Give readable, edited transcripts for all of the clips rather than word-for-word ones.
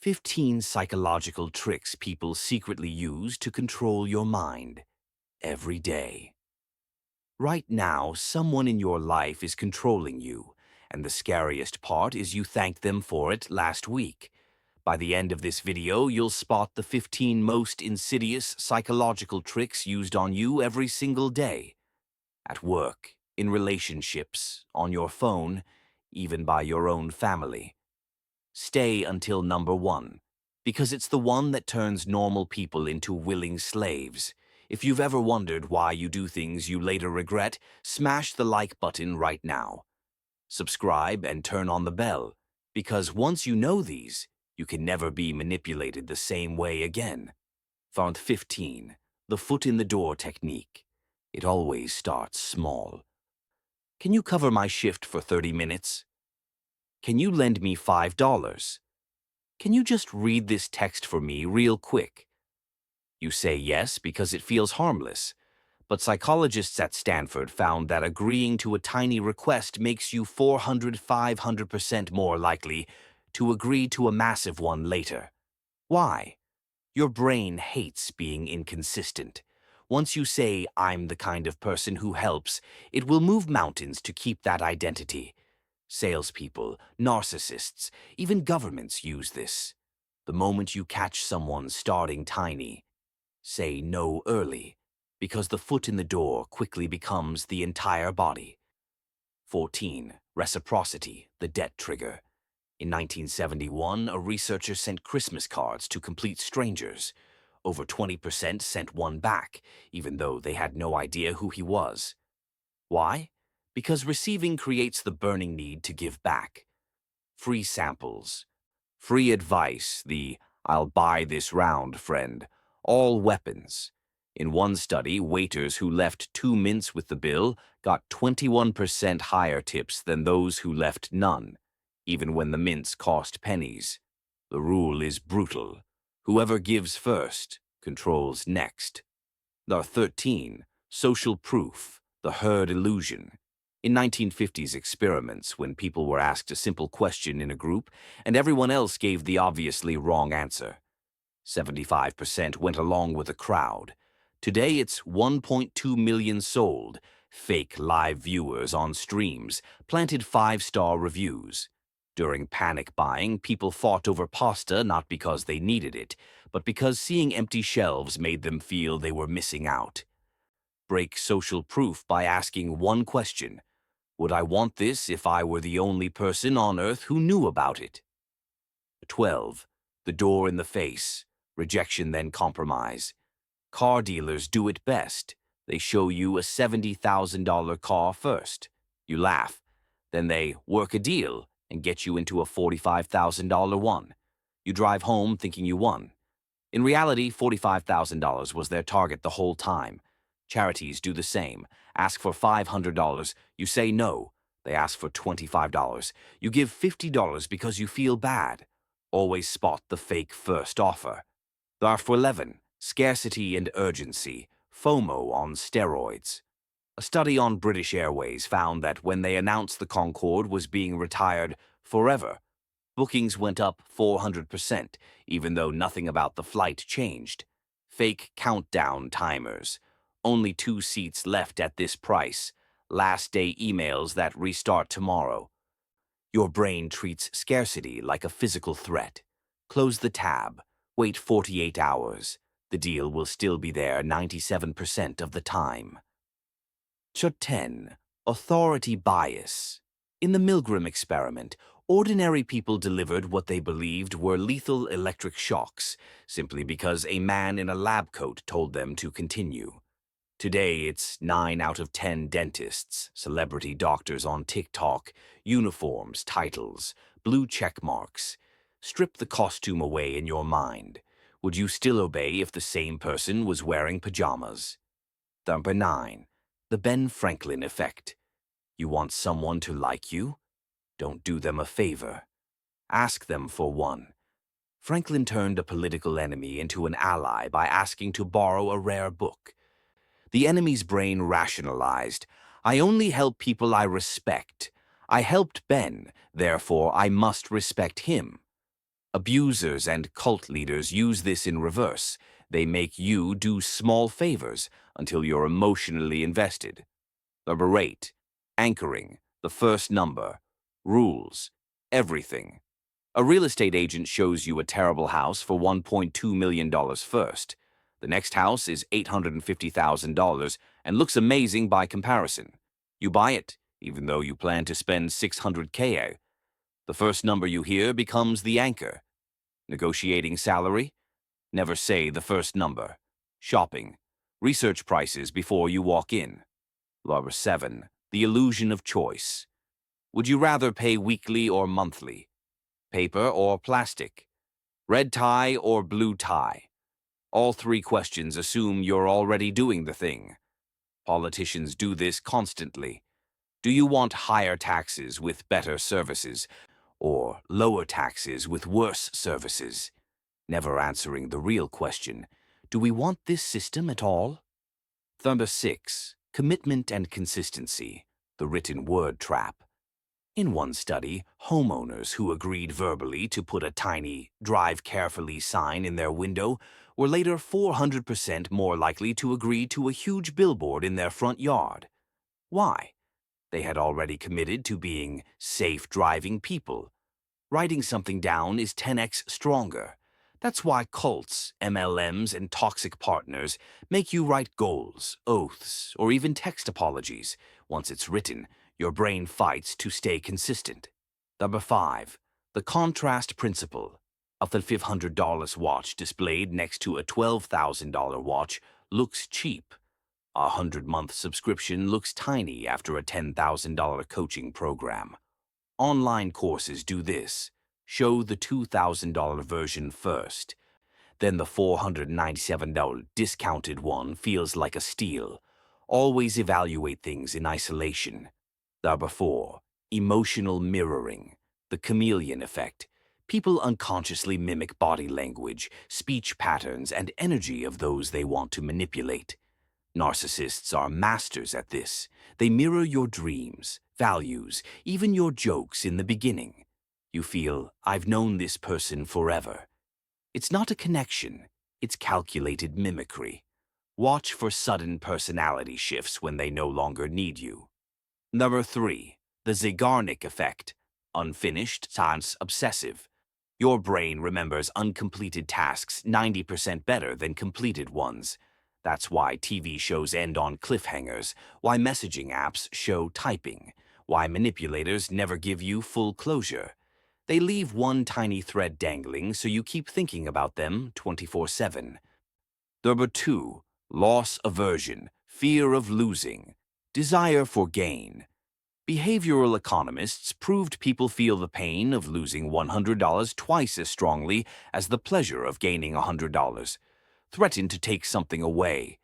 15 psychological tricks people secretly use to control your mind every day. Right now, someone in your life is controlling you, and the scariest part is you thanked them for it last week. By the end of this video, you'll spot the 15 most insidious psychological tricks used on you every single day. At work, in relationships, on your phone, even by your own family. Stay until number 1, because it's the one that turns normal people into willing slaves. If you've ever wondered why you do things you later regret, smash the like button right now. Subscribe and turn on the bell, because once you know these, you can never be manipulated the same way again. Found 15. The foot in the door technique. It always starts small. Can you cover my shift for 30 minutes? Can you lend me $5? Can you just read this text for me real quick? You say yes because it feels harmless, but psychologists at Stanford found that agreeing to a tiny request makes you 500% more likely to agree to a massive one later. Why? Your brain hates being inconsistent. Once you say, "I'm the kind of person who helps," it will move mountains to keep that identity. Salespeople, narcissists, even governments use this. The moment you catch someone starting tiny, say no early, because the foot in the door quickly becomes the entire body. 14. Reciprocity, the debt trigger. In 1971, a researcher sent Christmas cards to complete strangers. Over 20% sent one back, even though they had no idea who he was. Why? Because receiving creates the burning need to give back. Free samples, free advice, the "I'll buy this round" friend, all weapons. In one study, waiters who left 2 mints with the bill got 21% higher tips than those who left none, even when the mints cost pennies. The rule is brutal. Whoever gives first controls next. The 13. Social proof, the herd illusion. In 1950s experiments, when people were asked a simple question in a group and everyone else gave the obviously wrong answer, 75% went along with the crowd. Today it's 1.2 million sold, fake live viewers on streams, planted 5-star reviews. During panic buying, people fought over pasta not because they needed it, but because seeing empty shelves made them feel they were missing out. Break social proof by asking one question: would I want this if I were the only person on Earth who knew about it? 12. The door in the face. Rejection then compromise. Car dealers do it best. They show you a $70,000 car first. You laugh. Then they work a deal and get you into a $45,000 one. You drive home thinking you won. In reality, $45,000 was their target the whole time. Charities do the same. Ask for $500. You say no. They ask for $25. You give $50 because you feel bad. Always spot the fake first offer. For 11. Scarcity and urgency. FOMO on steroids. A study on British Airways found that when they announced the Concorde was being retired forever, bookings went up 400%, even though nothing about the flight changed. Fake countdown timers. Only 2 seats left at this price. Last day emails that restart tomorrow. Your brain treats scarcity like a physical threat. Close the tab. Wait 48 hours. The deal will still be there 97% of the time. 10. Authority bias. In the Milgram experiment, ordinary people delivered what they believed were lethal electric shocks, simply because a man in a lab coat told them to continue. Today, it's 9 out of 10 dentists, celebrity doctors on TikTok, uniforms, titles, blue check marks. Strip the costume away in your mind. Would you still obey if the same person was wearing pajamas? Number 9. The Ben Franklin effect. You want someone to like you? Don't do them a favor. Ask them for one. Franklin turned a political enemy into an ally by asking to borrow a rare book. The enemy's brain rationalized, "I only help people I respect. I helped Ben, therefore I must respect him." Abusers and cult leaders use this in reverse. They make you do small favors until you're emotionally invested. Number 8. Anchoring, the first number. Rules, everything. A real estate agent shows you a terrible house for $1.2 million first. The next house is $850,000 and looks amazing by comparison. You buy it, even though you plan to spend $600K. The first number you hear becomes the anchor. Negotiating salary? Never say the first number. Shopping. Research prices before you walk in. Number 7. The illusion of choice. Would you rather pay weekly or monthly? Paper or plastic? Red tie or blue tie? All three questions assume you're already doing the thing. Politicians do this constantly. Do you want higher taxes with better services, or lower taxes with worse services? Never answering the real question, do we want this system at all? Number 6. Commitment and consistency, the written word trap. In one study, homeowners who agreed verbally to put a tiny "drive carefully" sign in their window were later 400% more likely to agree to a huge billboard in their front yard. Why? They had already committed to being safe driving people. Writing something down is 10x stronger. That's why cults, MLMs, and toxic partners make you write goals, oaths, or even text apologies. Once it's written, your brain fights to stay consistent. Number 5. The contrast principle. A $500 watch displayed next to a $12,000 watch looks cheap. A 100-month subscription looks tiny after a $10,000 coaching program. Online courses do this. Show the $2,000 version first. Then the $497 discounted one feels like a steal. Always evaluate things in isolation. Number 4. Emotional mirroring, the chameleon effect. People unconsciously mimic body language, speech patterns, and energy of those they want to manipulate. Narcissists are masters at this. They mirror your dreams, values, even your jokes in the beginning. You feel, I've known this person forever. It's not a connection, it's calculated mimicry. Watch for sudden personality shifts when they no longer need you. Number 3. The Zeigarnik effect, unfinished times obsessive. Your brain remembers uncompleted tasks 90% better than completed ones. That's why TV shows end on cliffhangers, why messaging apps show typing, why manipulators never give you full closure. They leave one tiny thread dangling so you keep thinking about them 24/7. Number 2. Loss aversion, fear of losing, desire for gain. Behavioral economists proved people feel the pain of losing $100 twice as strongly as the pleasure of gaining $100. Threaten to take something away.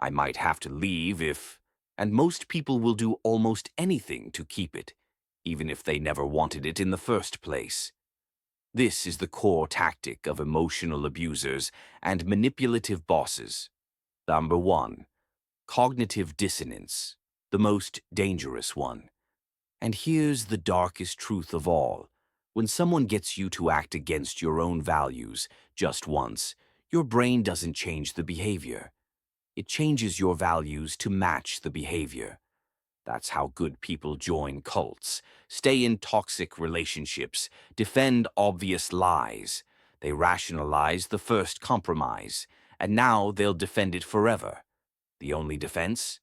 I might have to leave if... And most people will do almost anything to keep it, even if they never wanted it in the first place. This is the core tactic of emotional abusers and manipulative bosses. Number 1. Cognitive dissonance, the most dangerous one. And here's the darkest truth of all. When someone gets you to act against your own values just once, your brain doesn't change the behavior. It changes your values to match the behavior. That's how good people join cults, stay in toxic relationships, defend obvious lies. They rationalize the first compromise, and now they'll defend it forever. The only defense?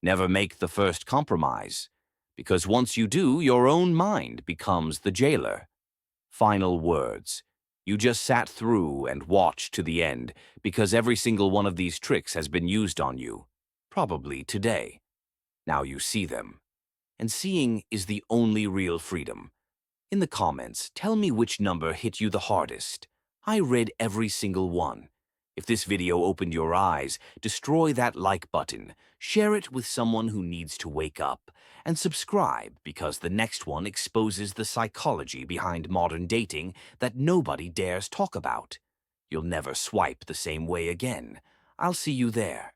Never make the first compromise, because once you do, your own mind becomes the jailer. Final words. You just sat through and watched to the end because every single one of these tricks has been used on you, probably today. Now you see them. And seeing is the only real freedom. In the comments, tell me which number hit you the hardest. I read every single one. If this video opened your eyes, destroy that like button, share it with someone who needs to wake up, and subscribe because the next one exposes the psychology behind modern dating that nobody dares talk about. You'll never swipe the same way again. I'll see you there.